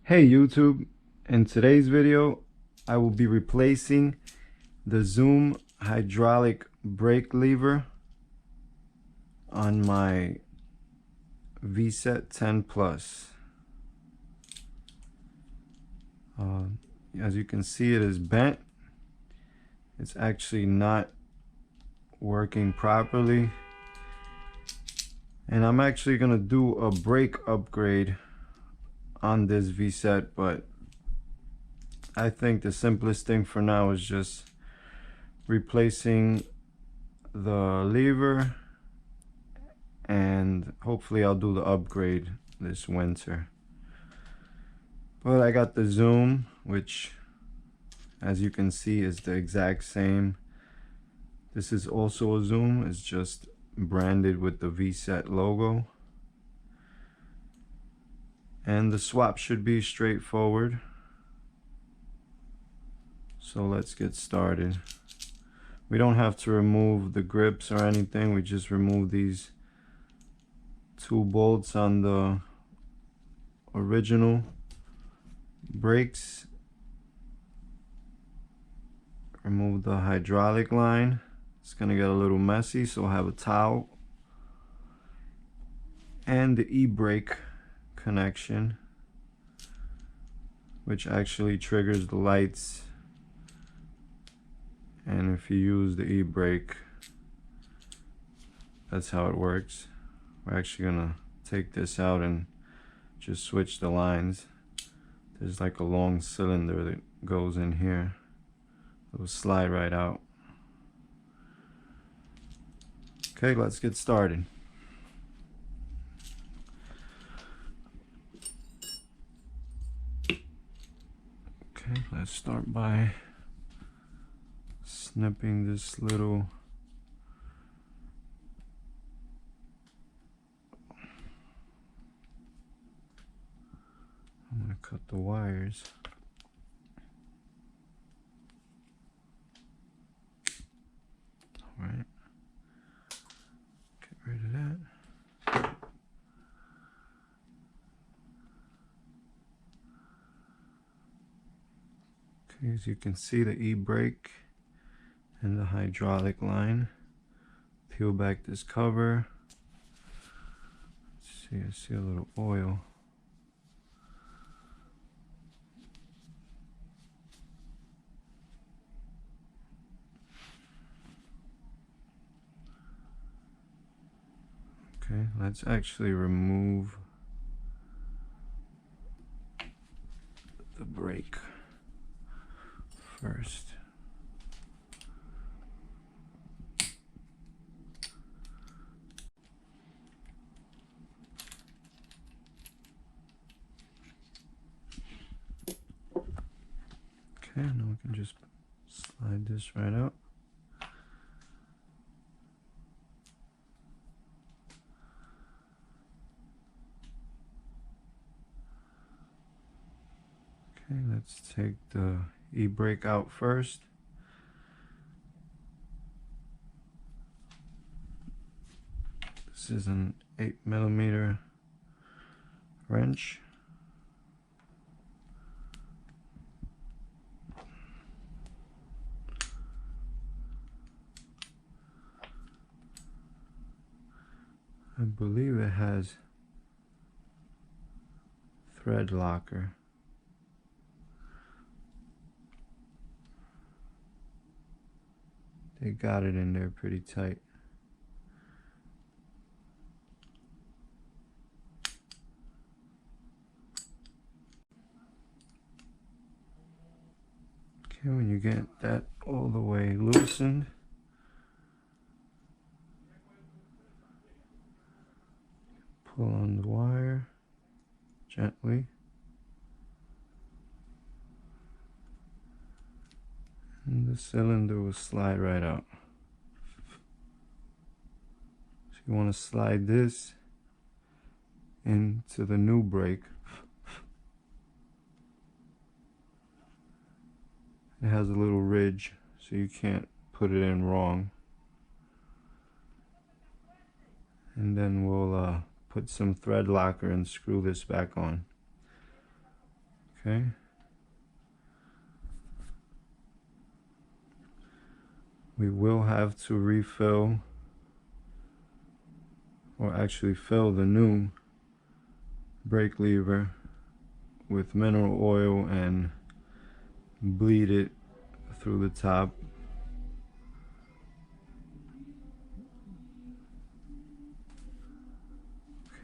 Hey YouTube, in today's video I will be replacing the Zoom hydraulic brake lever on my Vsett 10 Plus. As you can see, it is bent. It's actually not working properly, and I'm actually gonna do a brake upgrade on this Vsett, but I think the simplest thing for now is just replacing the lever, and hopefully I'll do the upgrade this winter. But I got the Zoom, which as you can see is the exact same. This is also a Zoom, it's just branded with the Vsett logo. And the swap should be straightforward. So let's get started. We don't have to remove the grips or anything, we just remove these two bolts on the original brakes. Remove the hydraulic line. It's gonna get a little messy, so I'll have a towel. And the e-brake connection, which actually triggers the lights. And if you use the e-brake, that's how it works. We're actually gonna take this out and just switch the lines. There's like a long cylinder that goes in here. It'll slide right out. Okay, let's get started. Okay, let's start by snipping this little I'm gonna cut the wires. All right, get rid of that. Okay, as you can see, the e-brake and the hydraulic line. Peel back this cover. Let's see, I see a little oil. Okay, let's actually remove the brake first. Okay, now we can just slide this right out. Okay, let's take the e-brake out first. This is an 8mm wrench. I believe it has thread locker. They got it in there pretty tight. Okay, when you get that all the way loosened, pull on the wire gently. And the cylinder will slide right out. So you want to slide this into the new brake. It has a little ridge, so you can't put it in wrong. And then we'll put some thread locker and screw this back on. Okay. We will have to refill, or actually fill the new brake lever with mineral oil and bleed it through the top.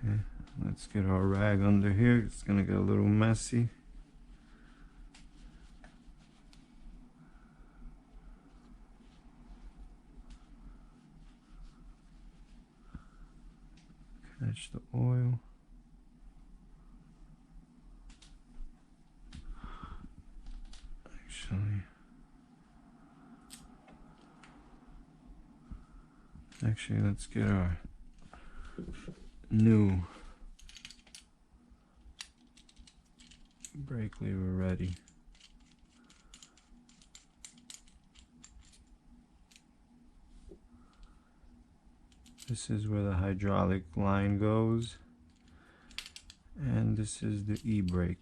Okay, let's get our rag under here. It's gonna get a little messy. Catch the oil. Actually, let's get our new brake lever ready. This is where the hydraulic line goes, and this is the e-brake.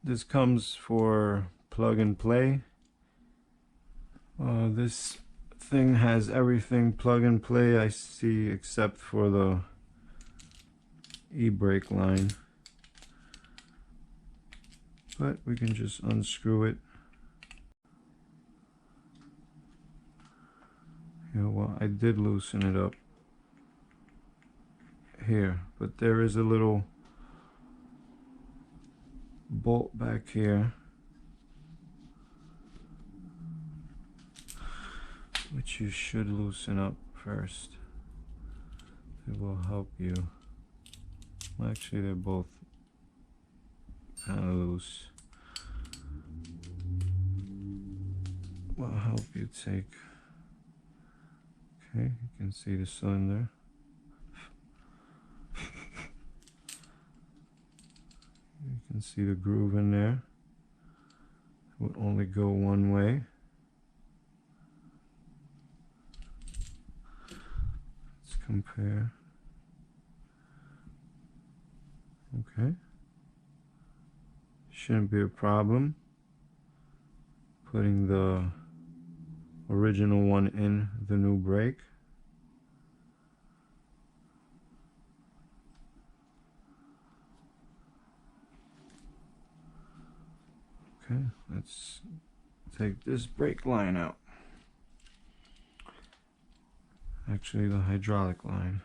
This comes for plug and play. This thing has everything plug and play, I see, except for the e-brake line. But we can just unscrew it. Yeah, well, I did loosen it up here, but there is a little bolt back here, which you should loosen up first. It will help you. Well, actually, they're both kind of loose. Will help you take. Okay, you can see the cylinder. You can see the groove in there. It will only go one way. Let's compare. Okay. Shouldn't be a problem. Putting the original one in the new brake. Okay, let's take this brake line out. Actually, the hydraulic line.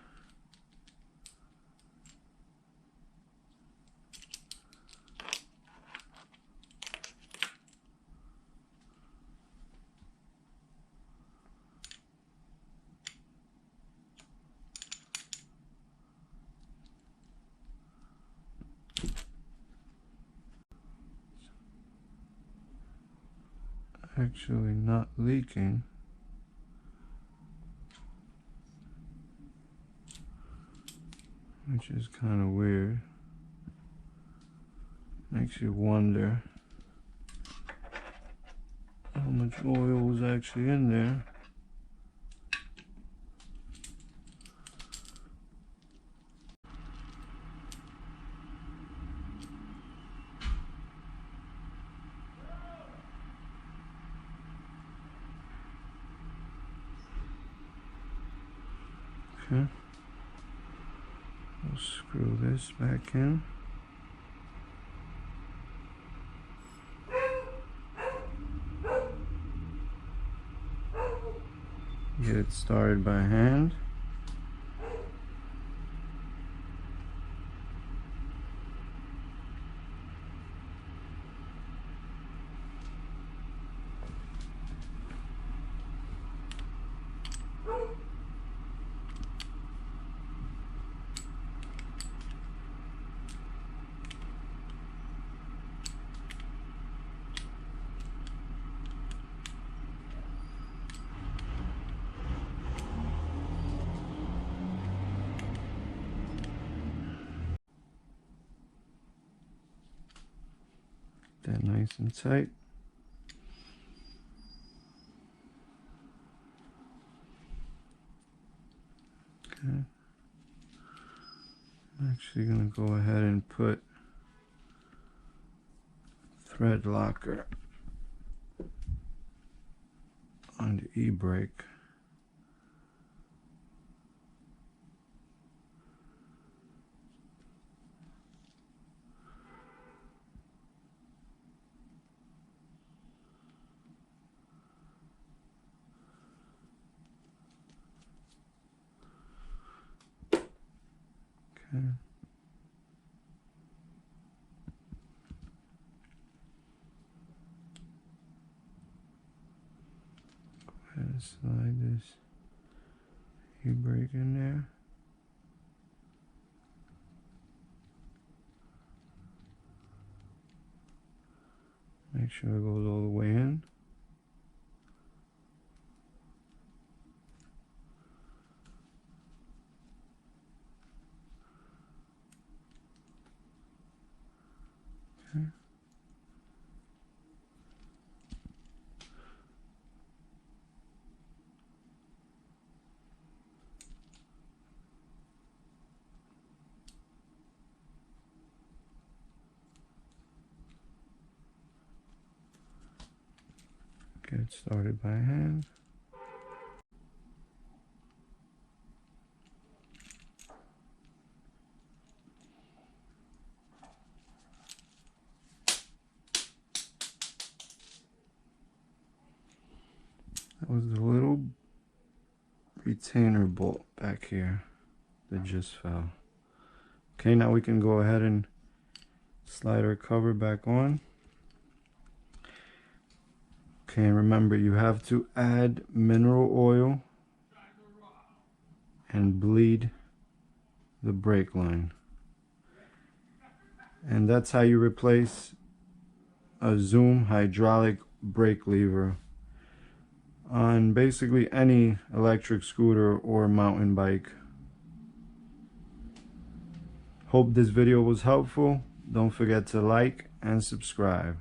Actually not leaking. Which is kind of weird. Makes you wonder how much oil was actually in there. Okay. We'll screw this back in. Get it started by hand. That nice and tight. Okay. Actually, actually gonna go ahead and put thread locker on the e-brake. Okay. Go ahead and slide this e-brake in there. Make sure it goes all the way in. Okay. Get started by hand. That was the little retainer bolt back here that just fell. Okay, now we can go ahead and slide our cover back on. Okay, and remember, you have to add mineral oil and bleed the brake line. And that's how you replace a Zoom hydraulic brake lever on basically any electric scooter or mountain bike. Hope this video was helpful. Don't forget to like and subscribe.